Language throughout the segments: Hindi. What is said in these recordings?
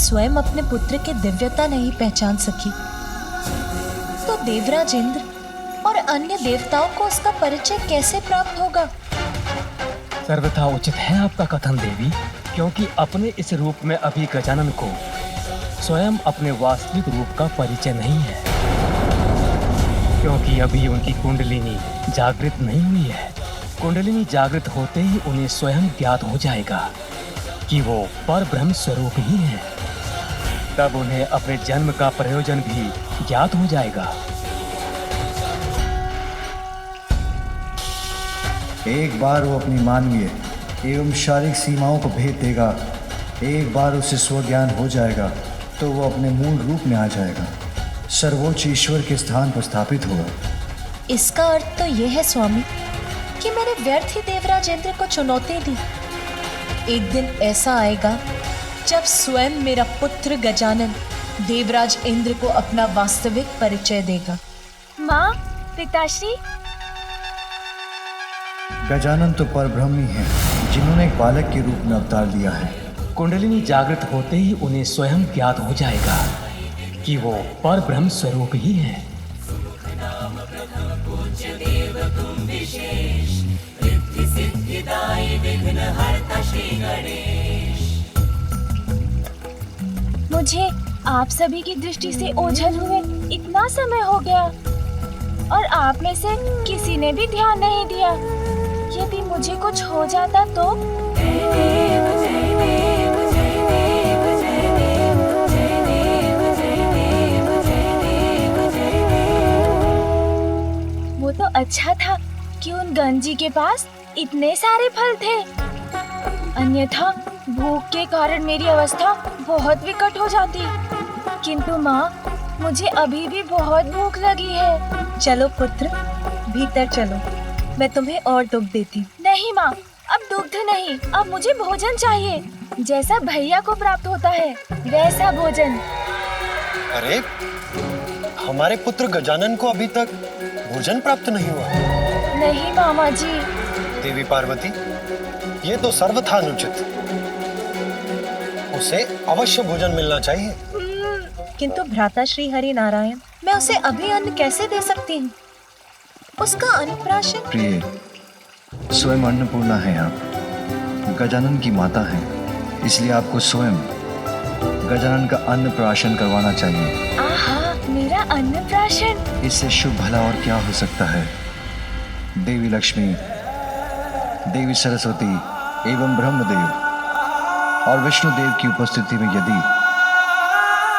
स्वयं अपने पुत्र की दिव्यता नहीं पहचान सकी, तो देवराज इंद्र और अन्य देवताओं को उसका परिचय कैसे प्राप्त होगा? सर्वथा उचित है आपका कथन देवी, क्योंकि अपने इस रूप में अभी गजानन को स्वयं अपने वास्तविक रूप का परिचय नहीं है, क्योंकि अभी उनकी कुंडलिनी जागृत नहीं हुई है। कुंडलिनी जागृत होते ही उन्हें स्वयं ज्ञात हो जाएगा कि वो परब्रह्म स्वरूप ही है। तब उन्हें अपने जन्म का प्रयोजन भी ज्ञात हो जाएगा। एक बार वो अपनी मानवीय एवं शारीरिक सीमाओं को भेद देगा, एक बार उसे स्वज्ञान हो जाएगा तो वो अपने मूल रूप में आ जाएगा, सर्वोच्च ईश्वर के स्थान पर स्थापित होगा। इसका अर्थ तो यह है स्वामी कि मैंने व्यर्थ ही देवराज इंद्र को चुनौती दी। एक दिन ऐसा आएगा जब स्वयं मेरा पुत्र गजानन देवराज इंद्र को अपना वास्तविक परिचय देगा। माँ, पिताश्री। गजानन तो परब्रह्म ही है, जिन्होंने एक बालक के रूप में अवतार लिया है। कुंडलिनी जागृत होते ही उन्हें स्वयं ज्ञात हो जाएगा कि वो परब्रह्म स्वरूप ही है। मुझे आप सभी की दृष्टि से ओझल हुए इतना समय हो गया और आप में से किसी ने भी ध्यान नहीं दिया। यदि मुझे कुछ हो जाता तो? वो तो अच्छा था कि उन गंजी के पास इतने सारे फल थे, अन्यथा भूख के कारण मेरी अवस्था बहुत विकट हो जाती। किंतु माँ, मुझे अभी भी बहुत भूख लगी है। चलो पुत्र, भीतर चलो, मैं तुम्हें और दुग्ध देती। नहीं माँ, अब दुग्ध नहीं, अब मुझे भोजन चाहिए, जैसा भैया को प्राप्त होता है वैसा भोजन। अरे, हमारे पुत्र गजानन को अभी तक भोजन प्राप्त नहीं हुआ। नहीं मामा जी। देवी पार्वती, ये तो सर्वथा अनुचित। उसे अवश्य भोजन मिलना चाहिए। किंतु भ्राता श्री हरि नारायण, मैं उसे अभी अन्न कैसे दे सकती हूँ? उसका अन्नप्राशन। प्रिय, स्वयं अन्नपूर्णा है आप, गजानन की माता है, इसलिए आपको स्वयं गजानन का अन्नप्राशन करवाना चाहिए। आहा, मेरा अन्नप्राशन! इससे शुभ भला और क्या हो सकता है। देवी लक्ष्मी, देवी सरस्वती एवं ब्रह्मदेव और विष्णु देव की उपस्थिति में यदि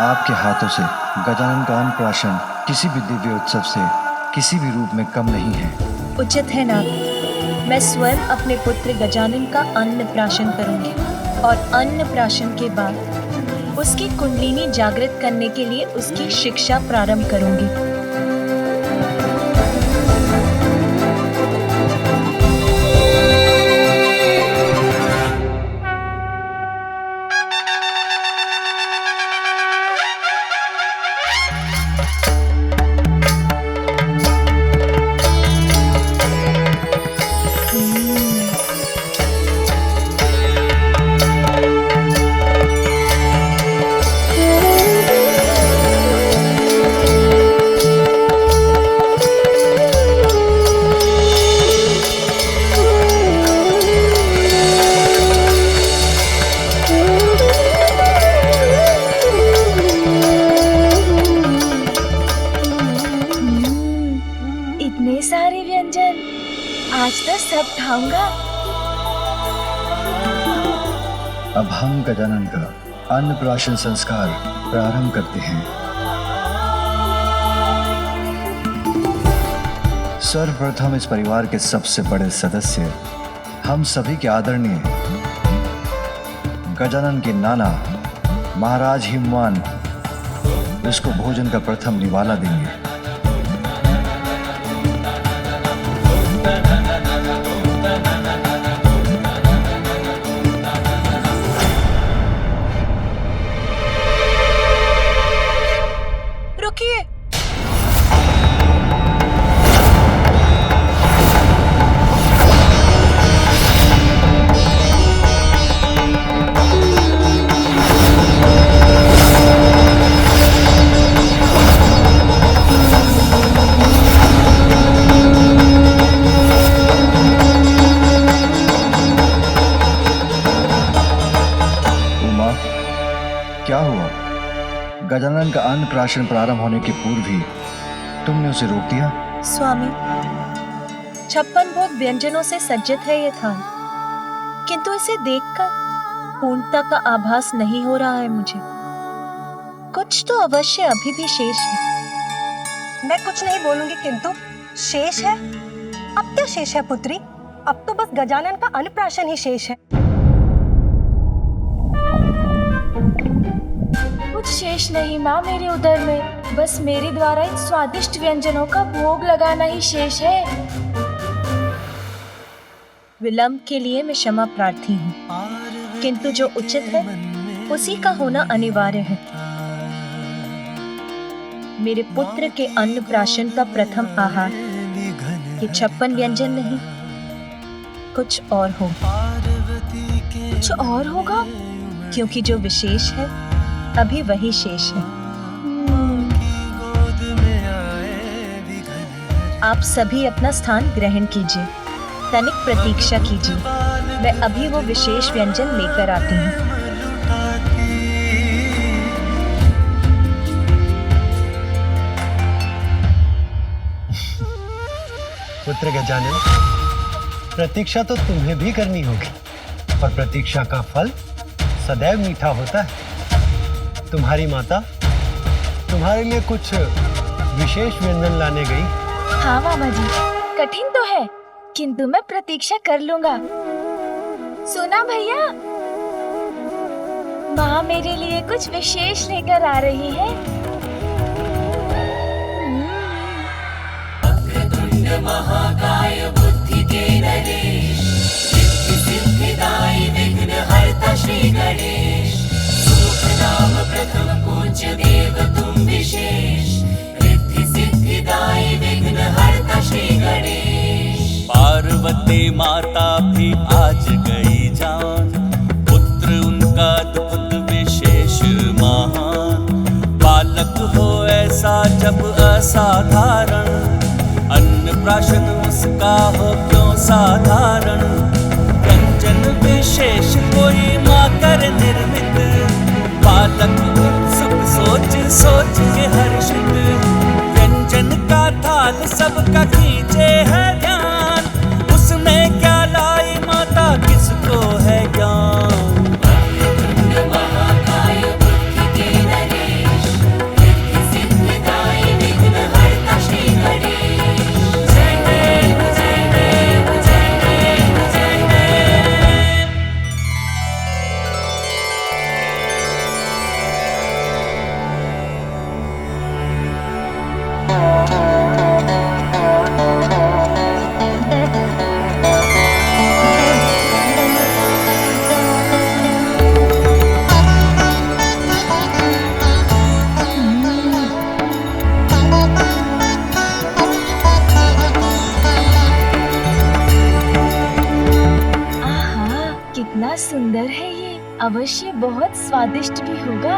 आपके हाथों से गजानन का अन्नप्राशन किसी भी दिव्य उत्सव से किसी भी रूप में कम नहीं है। उचित है ना, मैं स्वयं अपने पुत्र गजानन का अन्नप्राशन करूंगी और अन्नप्राशन के बाद उसकी कुंडलिनी जागृत करने के लिए उसकी शिक्षा प्रारंभ करूंगी। आज तो सब खाऊंगा। अब हम गजानन का अन्नप्राशन संस्कार प्रारंभ करते हैं। सर्वप्रथम इस परिवार के सबसे बड़े सदस्य, हम सभी के आदरणीय गजानन के नाना महाराज हिमवान इसको भोजन का प्रथम निवाला देंगे। रुकिए, गजानन का अन्नप्राशन प्रारंभ होने के पूर्व ही तुमने उसे रोक दिया? स्वामी, 56 भोग व्यंजनों से सज्जित है ये थाल, किंतु इसे देखकर पूर्णता का आभास नहीं हो रहा है मुझे। कुछ तो अवश्य अभी भी शेष है। मैं कुछ नहीं बोलूंगी, किंतु शेष है? अब क्या शेष है पुत्री? अब तो बस गजानन का अन्नप्राशन ही शेष है। कुछ शेष नहीं माँ मेरे उदर में, बस मेरे द्वारा इन स्वादिष्ट व्यंजनों का भोग लगाना ही शेष है। विलंब के लिए मैं क्षमा प्रार्थी हूँ, किंतु जो उचित है उसी का होना अनिवार्य है। मेरे पुत्र के अन्नप्राशन का प्रथम आहार ये 56 व्यंजन नहीं, कुछ और होगा। कुछ और होगा? क्योंकि जो विशेष है अभी वही शेष है। आप सभी अपना स्थान ग्रहण कीजिए, तनिक प्रतीक्षा कीजिए, मैं अभी वो विशेष व्यंजन लेकर आती हूँ। पुत्र गजानन, प्रतीक्षा तो तुम्हें भी करनी होगी, और प्रतीक्षा का फल सदैव मीठा होता है। तुम्हारी माता तुम्हारे लिए कुछ विशेष व्यंजन लाने गई। हाँ मामा जी, कठिन तो है, किंतु मैं प्रतीक्षा कर लूंगा। सुना भैया, माँ मेरे लिए कुछ विशेष लेकर आ रही है। महाकाय बुद्धि के नरेश, सिद्धि सिद्धिदायी विघ्न हरता श्री गणेश, सुख नाम प्रथम पूज्य देव तुम विशेष, रिद्धि सिद्धिदायी विघ्न हरता श्री गणेश। पार्वती माता भी आज गई जान, पुत्र उनका अद्भुत विशेष महान, बालक हो ऐसा जब असाधारण, अन्नप्राशन उसका हो क्यों साधारण, व्यंजन विशेष कोई माँ कर निर्मित, बालक उत्सुक सोच सोच के हर्षित, व्यंजन का थाल सबका खींचे है ध्यान, उसमें क्या लाई माता किसको है ज्ञान। सुंदर है ये, अवश्य बहुत स्वादिष्ट भी होगा।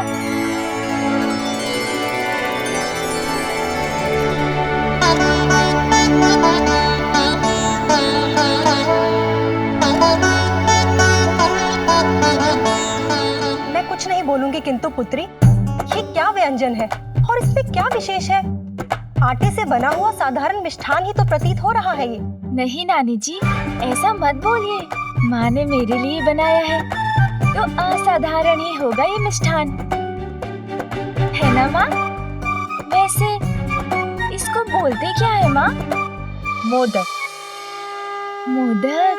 मैं कुछ नहीं बोलूंगी, किंतु पुत्री ये क्या व्यंजन है और इसमें क्या विशेष है? आटे से बना हुआ साधारण मिष्ठान ही तो प्रतीत हो रहा है ये। नहीं नानी जी, ऐसा मत बोलिए, माँ ने मेरे लिए बनाया है तो असाधारण ही होगा ये मिष्ठान, है ना माँ? वैसे इसको बोलते क्या है माँ? मोदक। मोदक?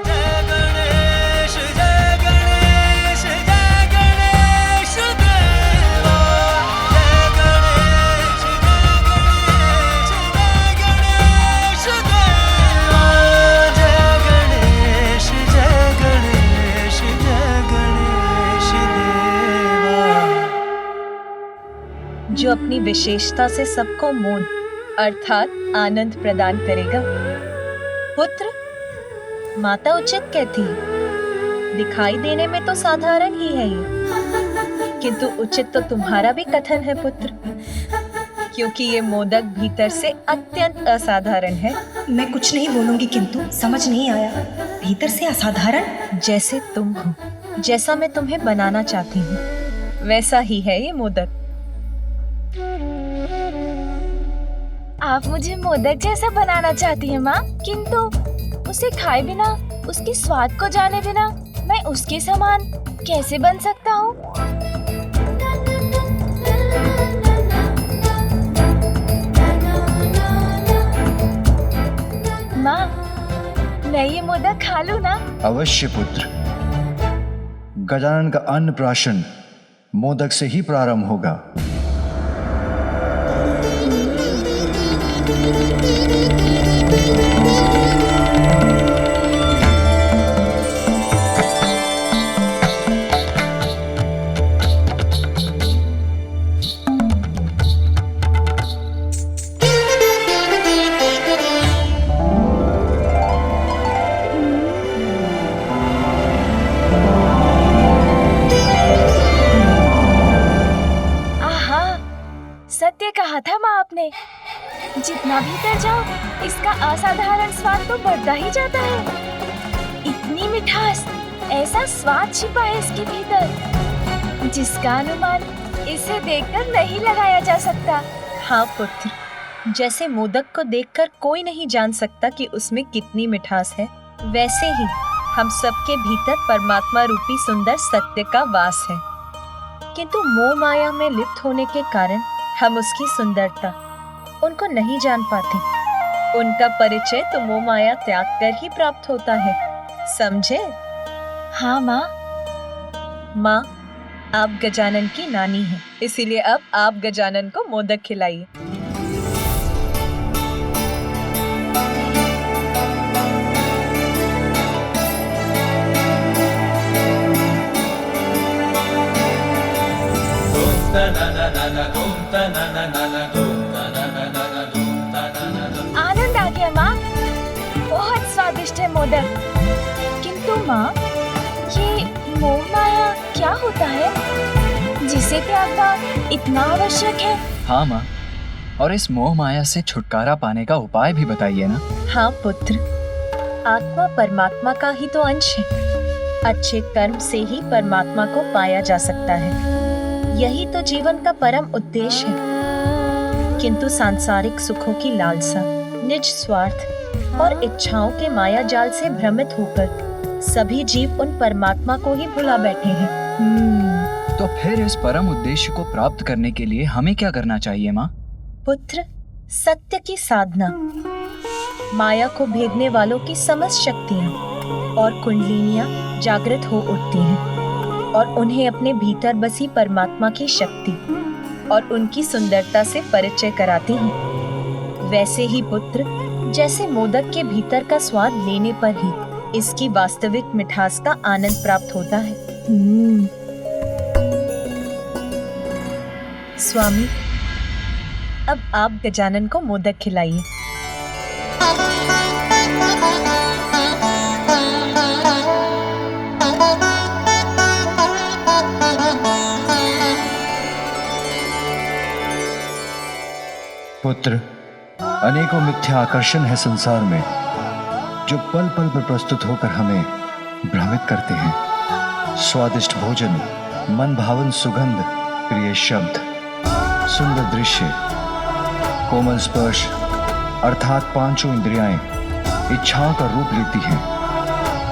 जय गणेश जय गणेश जय गणेश देवा, जय गणेश जय गणेश देवा, जय गणेश जय गणेश जय गणेश देवा। जो अपनी विशेषता से सबको मोद अर्थात आनंद प्रदान करेगा। पुत्र, माता उचित कहती है, दिखाई देने में तो साधारण ही है ये, किंतु उचित तो तुम्हारा भी कथन है पुत्र, क्योंकि ये मोदक भीतर से अत्यंत असाधारण है। मैं कुछ नहीं बोलूंगी, किंतु समझ नहीं आया, भीतर से असाधारण? जैसे तुम हो, जैसा मैं तुम्हें बनाना चाहती हूँ, वैसा ही है ये मोदक। आप मुझे मोदक जैसा बनाना चाहती हैं माँ, किंतु उसे खाए बिना, उसके स्वाद को जाने बिना मैं उसके समान कैसे बन सकता हूँ? माँ, मैं ये मोदक खा लूँ ना? अवश्य पुत्र। गजानन का अन्नप्राशन मोदक से ही प्रारंभ होगा। सत्य कहा था माँ आपने, जितना भीतर जाओ इसका असाधारण स्वाद तो बढ़ता ही जाता है। इतनी मिठास, ऐसा स्वाद छिपा है इसके भीतर, जिसका अनुमान इसे देखकर नहीं लगाया जा सकता। हाँ पुत्र, जैसे मोदक को देखकर कोई नहीं जान सकता कि उसमें कितनी मिठास है, वैसे ही हम सबके भीतर परमात्मा रूपी सुंदर सत्य का वास है। किंतु मोह माया में लिप्त होने के कारण हम उसकी सुंदरता उनको नहीं जान पाते। उनका परिचय तो मोह माया त्याग कर ही प्राप्त होता है, समझे? हाँ माँ। माँ, आप गजानन की नानी हैं, इसीलिए अब आप गजानन को मोदक खिलाइए। आनंद आ गया माँ, बहुत स्वादिष्ट है मोदक। किंतु माँ, ये मोह माया क्या होता है जिसे त्यागना इतना आवश्यक है? हाँ माँ, और इस मोह माया से छुटकारा पाने का उपाय भी बताइए ना। हाँ पुत्र, आत्मा परमात्मा का ही तो अंश है। अच्छे कर्म से ही परमात्मा को पाया जा सकता है, यही तो जीवन का परम उद्देश्य है। किंतु सांसारिक सुखों की लालसा, निज स्वार्थ और इच्छाओं के माया जाल से भ्रमित होकर सभी जीव उन परमात्मा को ही भुला बैठे हैं। तो फिर इस परम उद्देश्य को प्राप्त करने के लिए हमें क्या करना चाहिए माँ? पुत्र, सत्य की साधना, माया को भेदने वालों की समस्त शक्तियाँ और कुंडलिनियाँ जागृत हो उठती हैं और उन्हें अपने भीतर बसी परमात्मा की शक्ति और उनकी सुंदरता से परिचय कराती हैं। वैसे ही पुत्र, जैसे मोदक के भीतर का स्वाद लेने पर ही इसकी वास्तविक मिठास का आनंद प्राप्त होता है। स्वामी, अब आप गजानन को मोदक खिलाइए। पुत्र, अनेकों मिथ्या आकर्षण है संसार में, जो पल पल पर प्रस्तुत होकर हमें भ्रमित करते हैं। स्वादिष्ट भोजन, मन भावन सुगंध, प्रिय शब्द, सुंदर दृश्य, कोमल स्पर्श अर्थात पांचों इंद्रियाएं इच्छाओं का रूप लेती हैं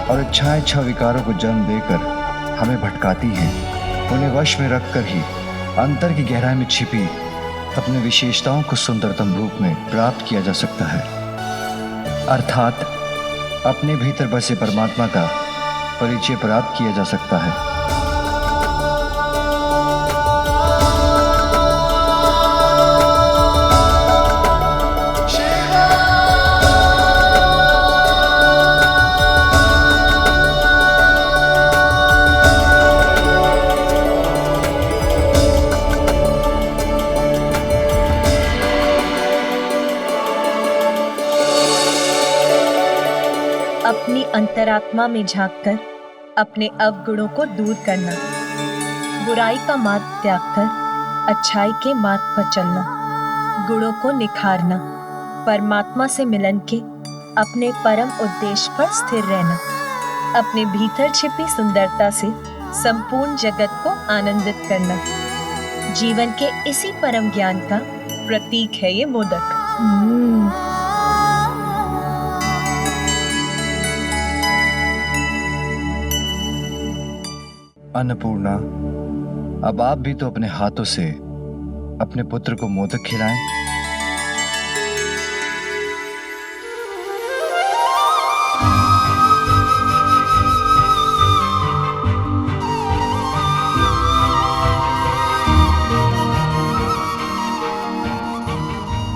और इच्छाएं इच्छा विकारों को जन्म देकर हमें भटकाती हैं। उन्हें वश में रखकर ही अंतर की गहराई में छिपी अपनी विशेषताओं को सुंदरतम रूप में प्राप्त किया जा सकता है, अर्थात अपने भीतर बसे परमात्मा का परिचय प्राप्त किया जा सकता है। अपनी अंतरात्मा में झांककर अपने अवगुणों को दूर करना, बुराई का मार्ग त्याग कर अच्छाई के मार्ग पर चलना, गुणों को निखारना, परमात्मा से मिलन के अपने परम उद्देश्य पर स्थिर रहना, अपने भीतर छिपी सुंदरता से संपूर्ण जगत को आनंदित करना, जीवन के इसी परम ज्ञान का प्रतीक है ये मोदक। अन्नपूर्णा, अब आप भी तो अपने हाथों से अपने पुत्र को मोदक खिलाएं।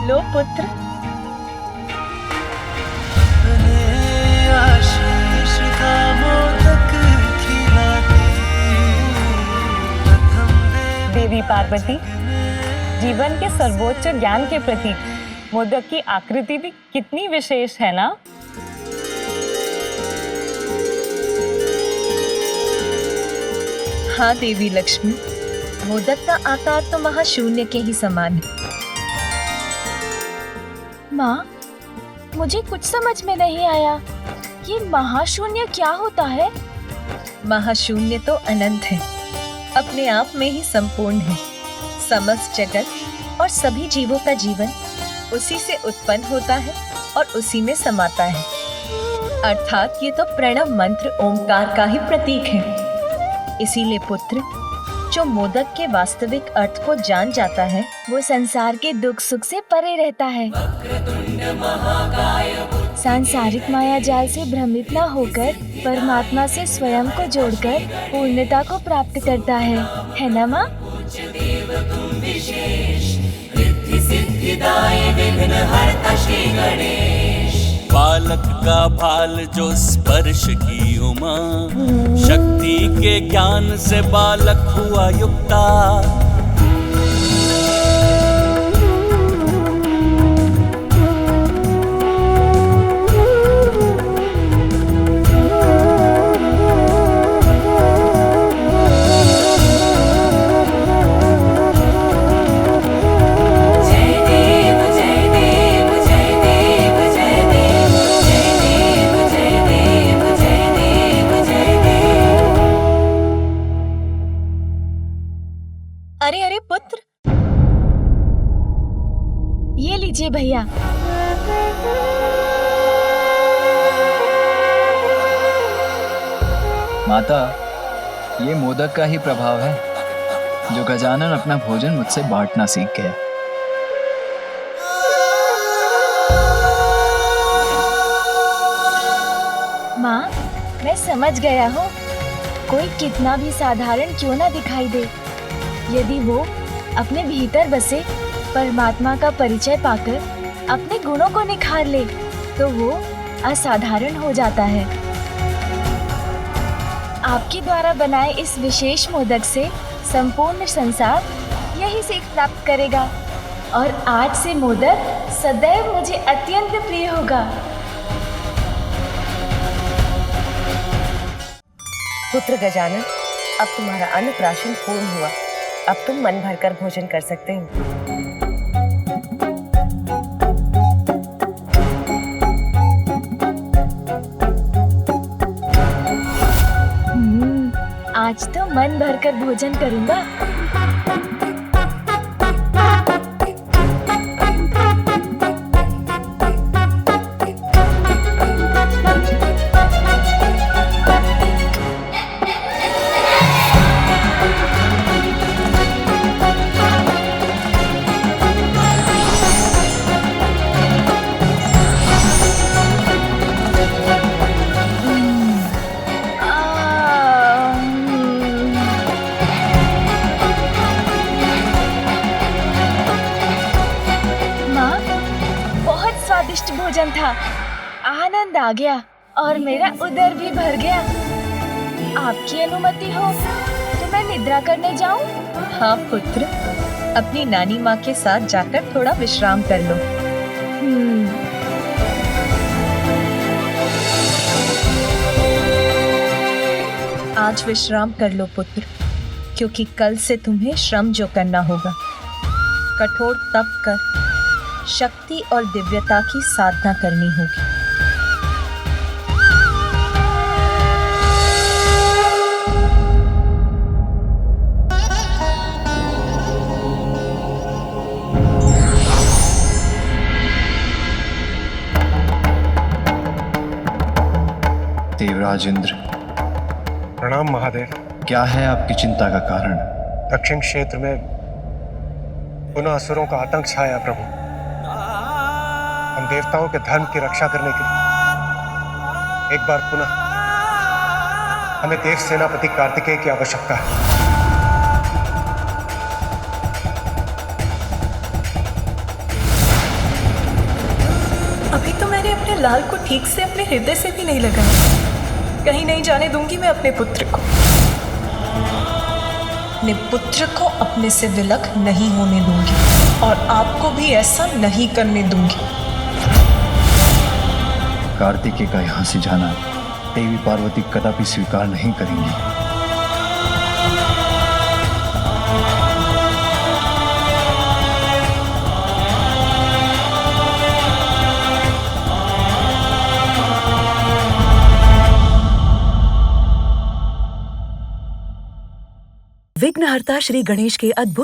लो पुत्र। आशीष का मोदक खिलाती प्रथम देवी पार्वती, जीवन के सर्वोच्च ज्ञान के प्रतीक मोदक की आकृति भी कितनी विशेष है ना। हाँ देवी लक्ष्मी, मोदक का आकार तो महाशून्य के ही समान है। माँ, मुझे कुछ समझ में नहीं आया। ये महाशून्य क्या होता है? महाशून्य तो अनंत है, अपने आप में ही संपूर्ण है। समस्त जगत और सभी जीवों का जीवन उसी से उत्पन्न होता है और उसी में समाता है। अर्थात ये तो प्रणव मंत्र ओमकार का ही प्रतीक है। इसीलिए पुत्र, जो मोदक के वास्तविक अर्थ को जान जाता है, वो संसार के दुख सुख से परे रहता है। सांसारिक माया जाल से भ्रमित न होकर परमात्मा से स्वयं को जोड़कर पूर्णता को प्राप्त करता है ना माँ? बालक का भाल जो स्पर्श की उमा, शक्ति के ज्ञान से बालक हुआ युक्ता। अरे अरे पुत्र, ये लीजिए भैया। माता, ये मोदक का ही प्रभाव है जो गजानन अपना भोजन मुझसे बांटना सीख गया। माँ, मैं समझ गया हूँ। कोई कितना भी साधारण क्यों ना दिखाई दे, यदि वो अपने भीतर बसे परमात्मा का परिचय पाकर अपने गुणों को निखार ले, तो वो असाधारण हो जाता है। आपके द्वारा बनाए इस विशेष मोदक से संपूर्ण संसार यही सीख प्राप्त करेगा और आज से मोदक सदैव मुझे अत्यंत प्रिय होगा। पुत्र गजानन, अब तुम्हारा अन्नप्राशन पूर्ण हुआ। अब तुम मन भरकर भोजन कर सकते हो। आज तो मन भरकर भोजन करूंगा। स्वादिष्ट भोजन था। आनंद आ गया और मेरा उदर भी भर गया। आपकी अनुमति हो तो मैं निद्रा करने जाऊं? हाँ पुत्र, अपनी नानी माँ के साथ जाकर थोड़ा विश्राम कर लो। आज विश्राम कर लो पुत्र, क्योंकि कल से तुम्हें श्रम जो करना होगा। कठोर तप कर शक्ति और दिव्यता की साधना करनी होगी। देवराज इंद्र, प्रणाम महादेव। क्या है आपकी चिंता का कारण? दक्षिण क्षेत्र में पुनः असुरों का आतंक छाया प्रभु। हम देवताओं के धर्म की रक्षा करने के लिए एक बार पुनः हमें देव सेनापति कार्तिकेय की आवश्यकता है। अभी तो मैंने अपने लाल को ठीक से अपने हृदय से भी नहीं लगाया। कहीं नहीं जाने दूंगी मैं अपने पुत्र को। अपने पुत्र को अपने से विलग नहीं होने दूंगी और आपको भी ऐसा नहीं करने दूंगी। कार्तिकेय का यहाँ से जाना देवी पार्वती कदापि स्वीकार नहीं करेंगी। विघ्नहर्ता श्री गणेश के अद्भुत